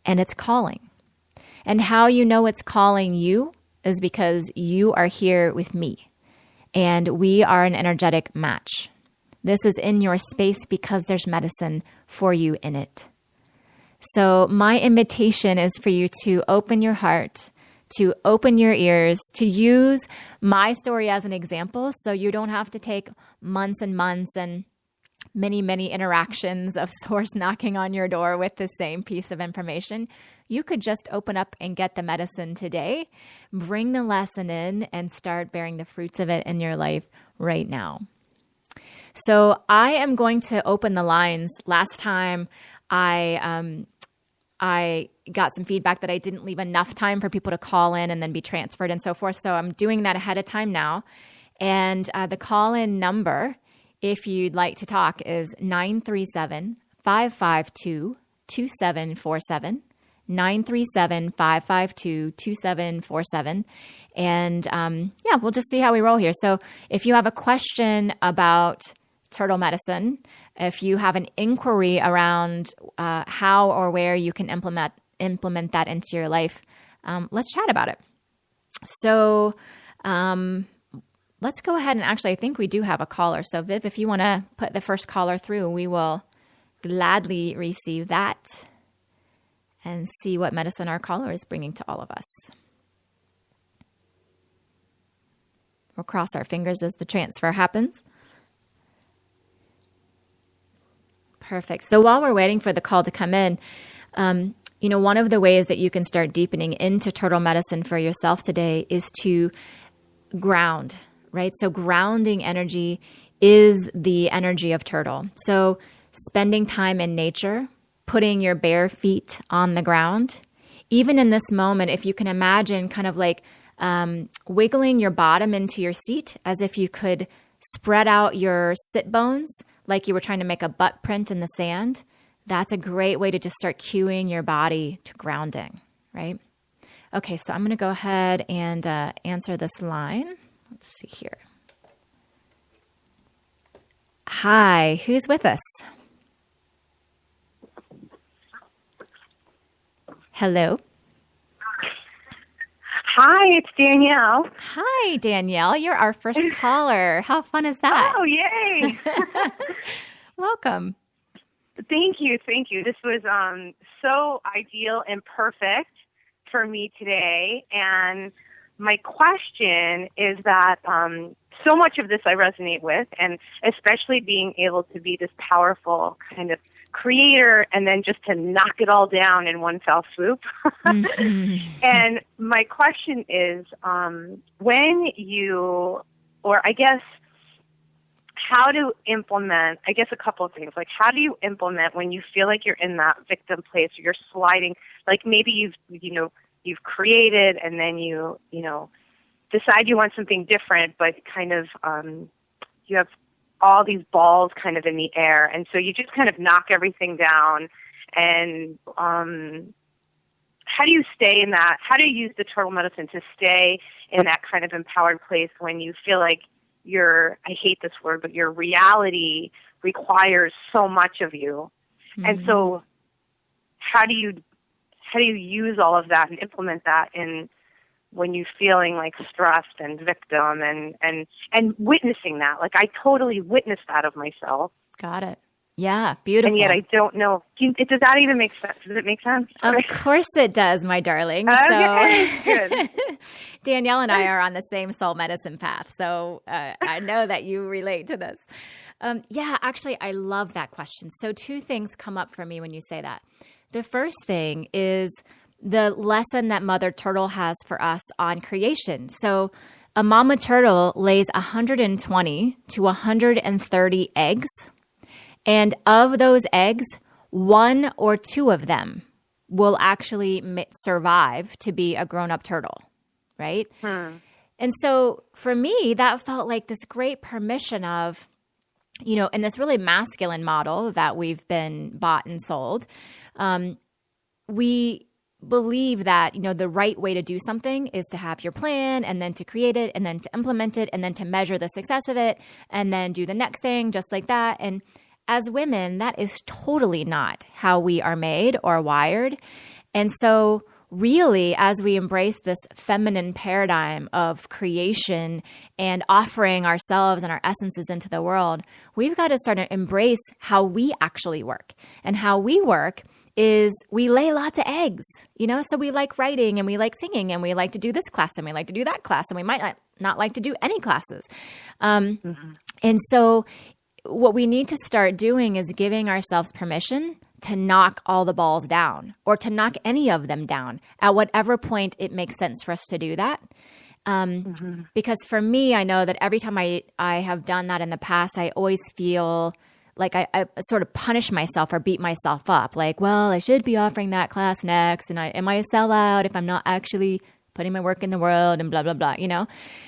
and it's calling. And how you know it's calling you is because you are here with me. And we are an energetic match. This is in your space because there's medicine for you in it. So my invitation is for you to open your heart, to open your ears, to use my story as an example so you don't have to take months and months and many, many interactions of source knocking on your door with the same piece of information. you could just open up and get the medicine today, bring the lesson in, and start bearing the fruits of it in your life right now. So I am going to open the lines. Last time I got some feedback that I didn't leave enough time for people to call in and then be transferred and so forth. So I'm doing that ahead of time now. And the call-in number, if you'd like to talk, is 937-552-2747, 937-552-2747. And we'll just see how we roll here. So if you have a question about turtle medicine, if you have an inquiry around how or where you can implement that into your life, let's chat about it. So let's go ahead and actually, I think we do have a caller. So Viv, if you want to put the first caller through, we will gladly receive that and see what medicine our caller is bringing to all of us. We'll cross our fingers as the transfer happens. Perfect. So while we're waiting for the call to come in, one of the ways that you can start deepening into turtle medicine for yourself today is to ground, right? So grounding energy is the energy of turtle. So spending time in nature, putting your bare feet on the ground, even in this moment, if you can imagine kind of like wiggling your bottom into your seat as if you could spread out your sit bones like you were trying to make a butt print in the sand, that's a great way to just start cueing your body to grounding, right? Okay, so I'm going to go ahead and answer this line. Let's see here. Hi, who's with us? Hello? Hi, it's Danielle. Hi, Danielle. You're our first caller. How fun is that? Oh, yay. Welcome. Thank you. This was so ideal and perfect for me today. And my question is that so much of this I resonate with, and especially being able to be this powerful kind of creator and then just to knock it all down in one fell swoop. Mm-hmm. And my question is, how to implement, I guess a couple of things, like how do you implement when you feel like you're in that victim place or you're sliding, like maybe you've created and then you decide you want something different, but kind of you have all these balls kind of in the air, and so you just kind of knock everything down. And how do you stay in that? How do you use the turtle medicine to stay in that kind of empowered place when you feel like I hate this word, but your reality requires so much of you? Mm-hmm. And so how do you use all of that and implement that in when you're feeling like stressed and victim and witnessing that? Like I totally witnessed that of myself. Got it. Yeah, beautiful. And yet I don't know. Does that even make sense? Does it make sense? Of course it does, my darling. Okay, so good. Danielle and I are on the same soul medicine path. So I know that you relate to this. Actually, I love that question. So two things come up for me when you say that. The first thing is the lesson that Mother Turtle has for us on creation. So a mama turtle lays 120 to 130 eggs. And of those eggs, 1 or 2 of them will actually survive to be a grown-up turtle, right? And so for me, that felt like this great permission of, in this really masculine model that we've been bought and sold, we believe that, the right way to do something is to have your plan and then to create it and then to implement it and then to measure the success of it and then do the next thing just like that. And as women, that is totally not how we are made or wired. And so really, as we embrace this feminine paradigm of creation and offering ourselves and our essences into the world, we've got to start to embrace how we actually work. And how we work is we lay lots of eggs, so we like writing and we like singing and we like to do this class and we like to do that class and we might not like to do any classes. And so what we need to start doing is giving ourselves permission to knock all the balls down or to knock any of them down at whatever point it makes sense for us to do that. Because for me, I know that every time I have done that in the past, I always feel like I sort of punish myself or beat myself up. Like, well, I should be offering that class next. And am I a sellout if I'm not actually putting my work in the world and blah, blah, blah, you know?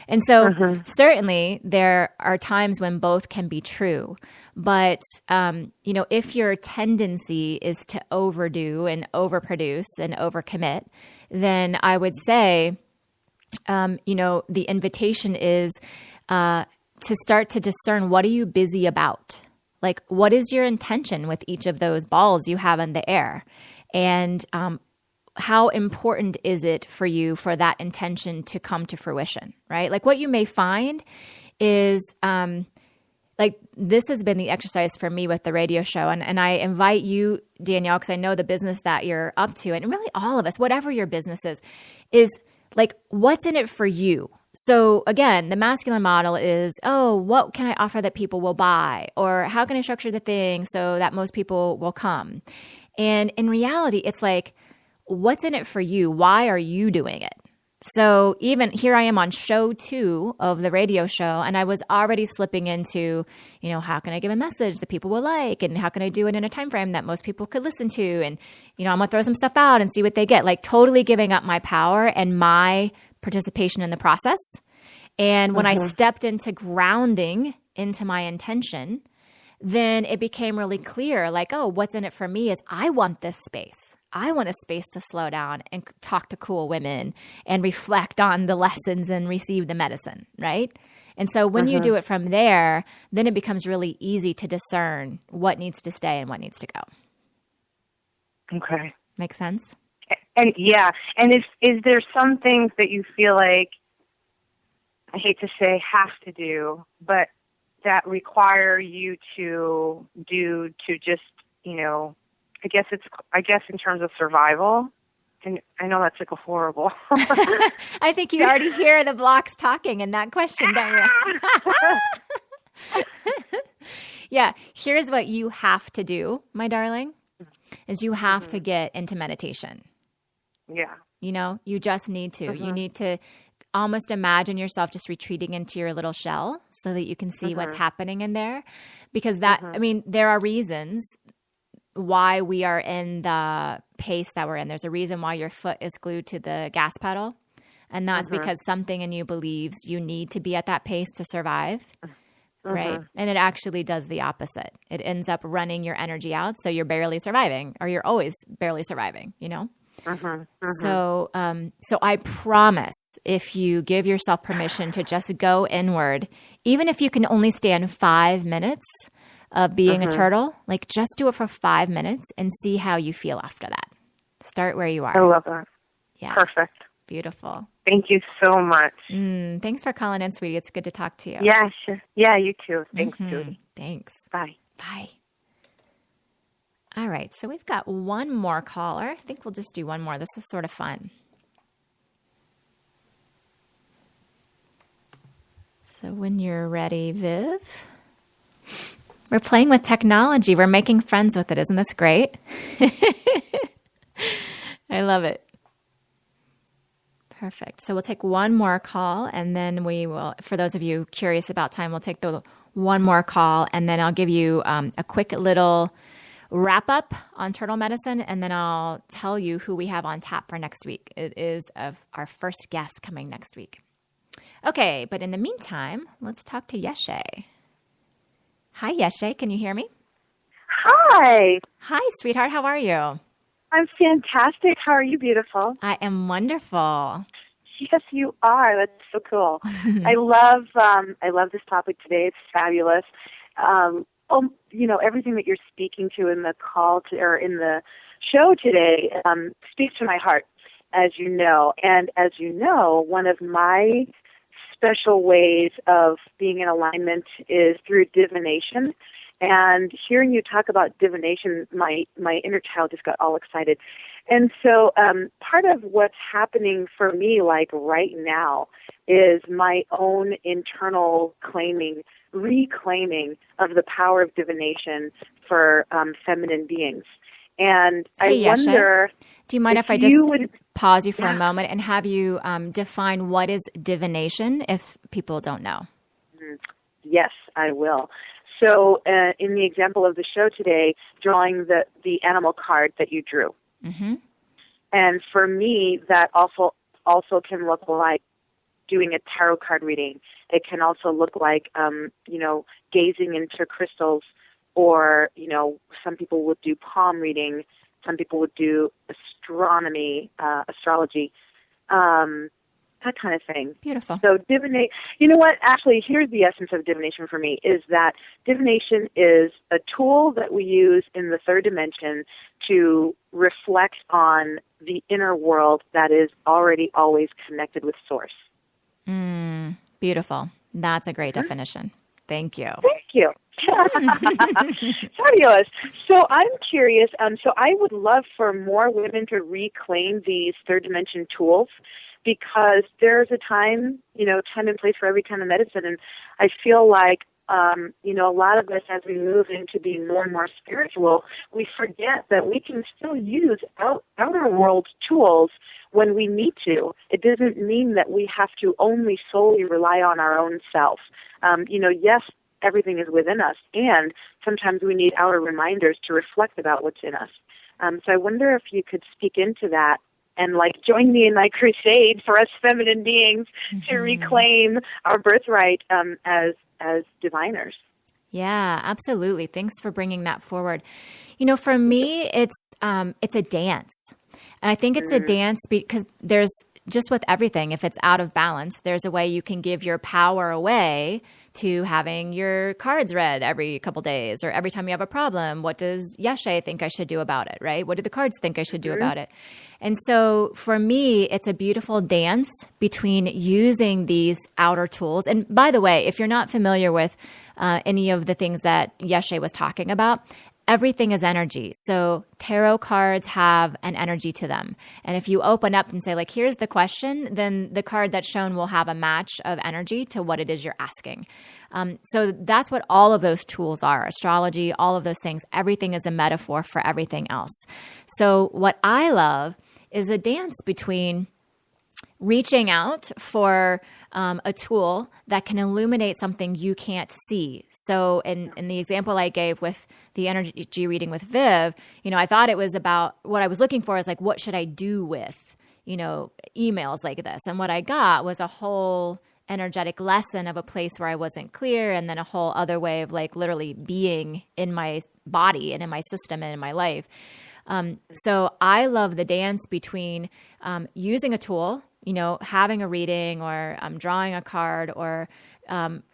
And so certainly there are times when both can be true. But, you know, if your tendency is to overdo and overproduce and overcommit, then I would say, you know, the invitation is to start to discern, what are you busy about? Like, what is your intention with each of those balls you have in the air? And how important is it for you for that intention to come to fruition, right? Like, what you may find is, like, this has been the exercise for me with the radio show. And I invite you, Danielle, because I know the business that you're up to, and really all of us, whatever your business is like, what's in it for you? So again, the masculine model is, oh, what can I offer that people will buy? Or how can I structure the thing so that most people will come? And in reality, it's like, what's in it for you? Why are you doing it? So even here I am on show 2 of the radio show, and I was already slipping into, you know, how can I give a message that people will like, and how can I do it in a time frame that most people could listen to? And, you know, I'm going to throw some stuff out and see what they get, like totally giving up my power and my participation in the process. And when I stepped into grounding into my intention, then it became really clear, like, oh, what's in it for me is I want this space. I want a space to slow down and talk to cool women and reflect on the lessons and receive the medicine, right? And so when you do it from there, then it becomes really easy to discern what needs to stay and what needs to go. Okay. Make sense? And yeah, and is there some things that you feel like, I hate to say have to do, but that require you to do to just, you know, I guess in terms of survival, and I know that's like a horrible. I think you already hear the blocks talking in that question, don't you? Yeah, here's what you have to do, my darling, is you have to get into meditation. Yeah. You know, you just need to. You need to almost imagine yourself just retreating into your little shell so that you can see what's happening in there. Because that, I mean, there are reasons why we are in the pace that we're in. There's a reason why your foot is glued to the gas pedal. And that's because something in you believes you need to be at that pace to survive. Right. And it actually does the opposite. It ends up running your energy out. So you're barely surviving, or you're always barely surviving, you know? So I promise, if you give yourself permission to just go inward, even if you can only stand 5 minutes of being a turtle, like just do it for 5 minutes and see how you feel after that. Start where you are. I love that. Yeah. Perfect. Beautiful. Thank you so much. Thanks for calling in, sweetie. It's good to talk to you. Yeah, sure. Yeah, you too. Thanks, Judy. Thanks. Bye. Bye. All right. So we've got one more caller. I think we'll just do one more. This is sort of fun. So when you're ready, Viv. We're playing with technology. We're making friends with it. Isn't this great? I love it. Perfect. So we'll take one more call, and then we will, for those of you curious about time, we'll take the one more call, and then I'll give you a quick little wrap up on turtle medicine, and then I'll tell you who we have on tap for next week. It is our first guest coming next week. Okay, but in the meantime, let's talk to Yeshe. Hi, Yeshe. Can you hear me? Hi. Hi, sweetheart. How are you? I'm fantastic. How are you, beautiful? I am wonderful. Yes, you are. That's so cool. I love this topic today. It's fabulous. You know, everything that you're speaking to in the call or in the show today speaks to my heart, as you know. And as you know, one of my special ways of being in alignment is through divination. And hearing you talk about divination, my inner child just got all excited. And so part of what's happening for me, like right now, is my own internal reclaiming of the power of divination for feminine beings. And Hey, I wonder, do you mind if I just pause you for a Yeah. moment and have you define what is divination if people don't know? Yes, I will. So in the example of the show today, drawing the animal card that you drew. Mm-hmm. And for me, that also can look like doing a tarot card reading. It can also look like, gazing into crystals, or, some people would do palm reading. Some people would do astrology, that kind of thing. Beautiful. So divinate, you know what, actually, here's the essence of divination for me, is that divination is a tool that we use in the third dimension to reflect on the inner world that is already always connected with Source. Beautiful. That's a great definition. Thank you. Thank you. Fabulous. So I'm curious. So I would love for more women to reclaim these third dimension tools, because there's a time and place for every kind of medicine. And I feel like, a lot of us, as we move into being more and more spiritual, we forget that we can still use outer world tools when we need to. It doesn't mean that we have to only solely rely on our own self. Yes, everything is within us, and sometimes we need outer reminders to reflect about what's in us. So I wonder if you could speak into that and join me in my crusade for us feminine beings to reclaim our birthright as diviners. Yeah, absolutely. Thanks for bringing that forward. For me, it's a dance. And I think it's a dance because there's just with everything, if it's out of balance, there's a way you can give your power away to having your cards read every couple days, or every time you have a problem. What does Yeshe think I should do about it, right? What do the cards think I should do about it? And so for me, it's a beautiful dance between using these outer tools. And by the way, if you're not familiar with any of the things that Yeshe was talking about, everything is energy. So tarot cards have an energy to them. And if you open up and say, here's the question, then the card that's shown will have a match of energy to what it is you're asking. So that's what all of those tools are. Astrology, all of those things. Everything is a metaphor for everything else. So what I love is a dance between reaching out for a tool that can illuminate something you can't see. So in the example I gave with the energy reading with Viv, I thought it was about what I was looking for is what should I do with, emails like this? And what I got was a whole energetic lesson of a place where I wasn't clear, and then a whole other way of literally being in my body and in my system and in my life. So I love the dance between using a tool, having a reading, or drawing a card, or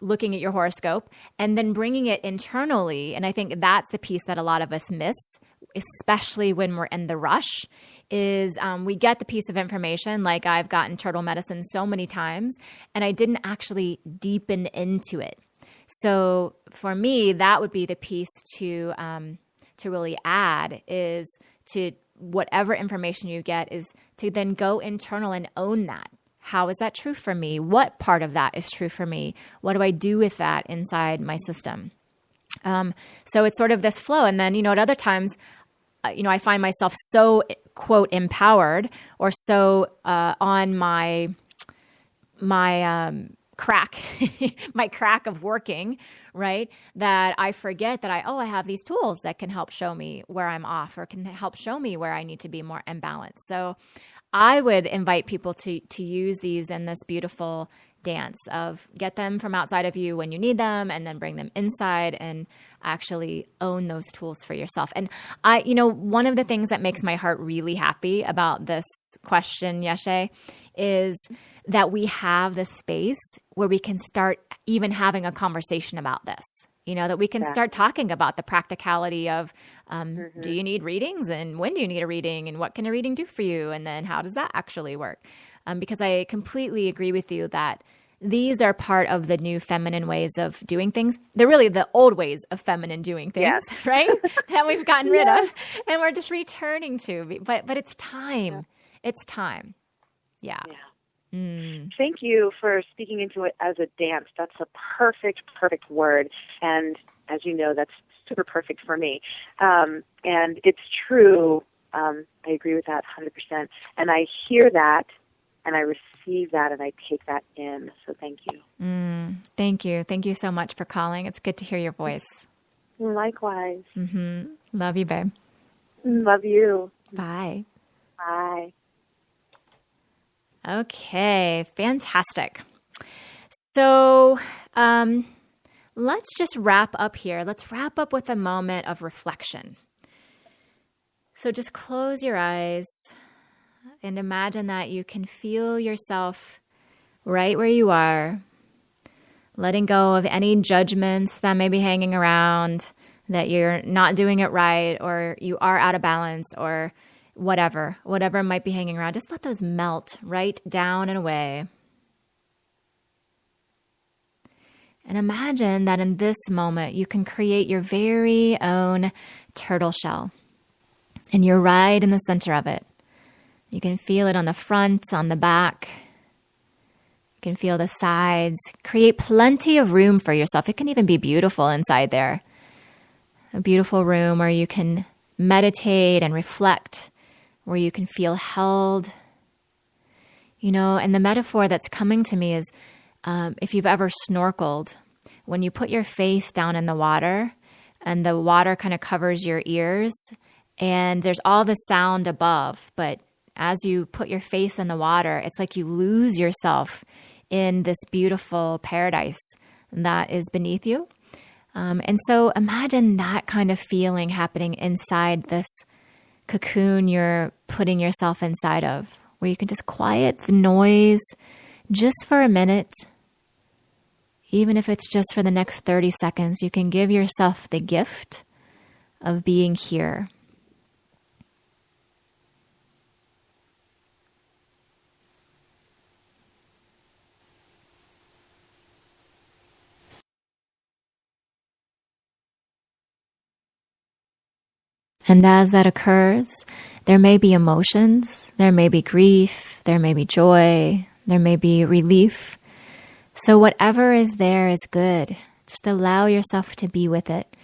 looking at your horoscope, and then bringing it internally. And I think that's the piece that a lot of us miss, especially when we're in the rush, is we get the piece of information, like I've gotten turtle medicine so many times, and I didn't actually deepen into it. So for me, that would be the piece to really add, is to whatever information you get, is to then go internal and own that. How is that true for me? What part of that is true for me? What do I do with that inside my system? So it's sort of this flow. And then, at other times, I find myself so, quote, empowered, or so on my crack, my crack of working, right? That I forget that I have these tools that can help show me where I'm off, or can help show me where I need to be more imbalanced. So I would invite people to use these in this beautiful dance of get them from outside of you when you need them, and then bring them inside and actually own those tools for yourself. And one of the things that makes my heart really happy about this question, Yeshe, is that we have this space where we can start even having a conversation about this. That we can start talking about the practicality of do you need readings, and when do you need a reading, and what can a reading do for you, and then how does that actually work? Because I completely agree with you that these are part of the new feminine ways of doing things. They're really the old ways of feminine doing things, right? That we've gotten rid of, and we're just returning to. But it's time. Yeah. It's time. Yeah. Thank you for speaking into it as a dance. That's a perfect word. And as you know, that's super perfect for me. And it's true. I agree with that 100%. And I hear that, and I receive that, and I take that in. So thank you. Thank you. Thank you so much for calling. It's good to hear your voice. Likewise. Love you, babe. Love you. Bye. Bye. Okay, fantastic. So let's just wrap up here. Let's wrap up with a moment of reflection. So just close your eyes and imagine that you can feel yourself right where you are, letting go of any judgments that may be hanging around, that you're not doing it right, or you are out of balance, or whatever might be hanging around. Just let those melt right down and away. And imagine that in this moment, you can create your very own turtle shell. And you're right in the center of it. You can feel it on the front, on the back. You can feel the sides. Create plenty of room for yourself. It can even be beautiful inside there. A beautiful room where you can meditate and reflect, where you can feel held. You know, and the metaphor that's coming to me is if you've ever snorkeled, when you put your face down in the water and the water kind of covers your ears and there's all the sound above, but as you put your face in the water, it's like you lose yourself in this beautiful paradise that is beneath you. And so imagine that kind of feeling happening inside this cocoon you're putting yourself inside of, where you can just quiet the noise just for a minute. Even if it's just for the next 30 seconds, you can give yourself the gift of being here. And as that occurs, there may be emotions, there may be grief, there may be joy, there may be relief. So whatever is there is good. Just allow yourself to be with it.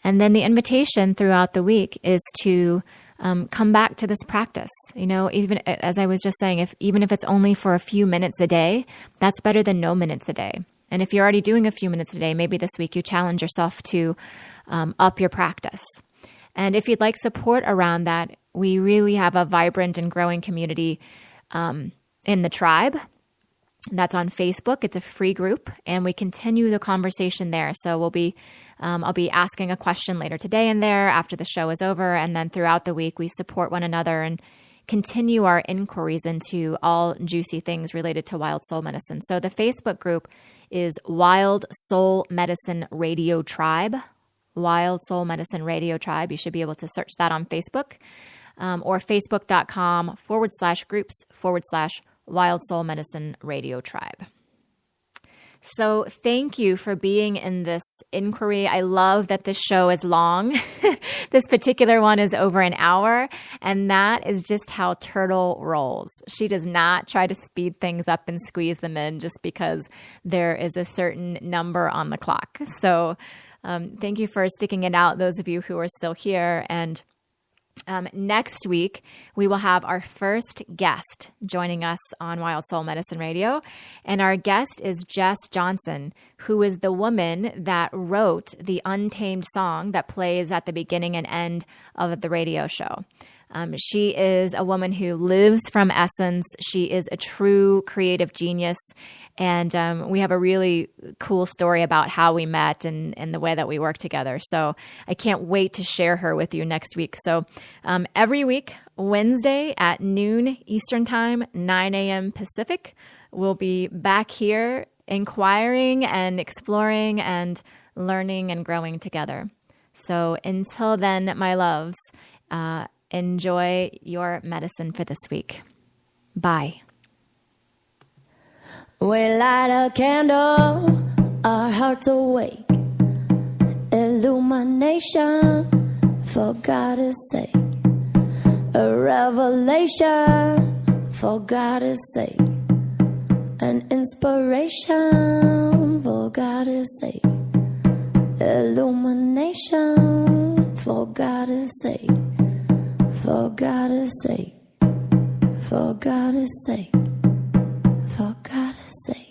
And then the invitation throughout the week is to come back to this practice. You know, even as I was just saying, even if it's only for a few minutes a day, that's better than no minutes a day. And if you're already doing a few minutes a day, maybe this week you challenge yourself to up your practice. And if you'd like support around that, we really have a vibrant and growing community in the tribe. That's on Facebook. It's a free group, and we continue the conversation there. So I'll be asking a question later today in there after the show is over, and then throughout the week we support one another and continue our inquiries into all juicy things related to wild soul medicine. So the Facebook group is Wild Soul Medicine Radio Tribe. Wild Soul Medicine Radio Tribe. You should be able to search that on Facebook or facebook.com/groups/Wild Soul Medicine Radio Tribe. So thank you for being in this inquiry. I love that this show is long. This particular one is over an hour, and that is just how Turtle rolls. She does not try to speed things up and squeeze them in just because there is a certain number on the clock. So thank you for sticking it out, those of you who are still here. And next week, we will have our first guest joining us on Wild Soul Medicine Radio. And our guest is Jess Johnson, who is the woman that wrote the Untamed song that plays at the beginning and end of the radio show. She is a woman who lives from essence. She is a true creative genius. And we have a really cool story about how we met and the way that we work together. So I can't wait to share her with you next week. So every week, Wednesday at noon Eastern Time, 9 a.m. Pacific, we'll be back here inquiring and exploring and learning and growing together. So until then, my loves, enjoy your medicine for this week. Bye. We light a candle, our hearts awake. Illumination, for God's sake. A revelation, for God's sake. An inspiration, for God's sake. illumination. For God's sake, for God's sake, for God's sake, for God's sake.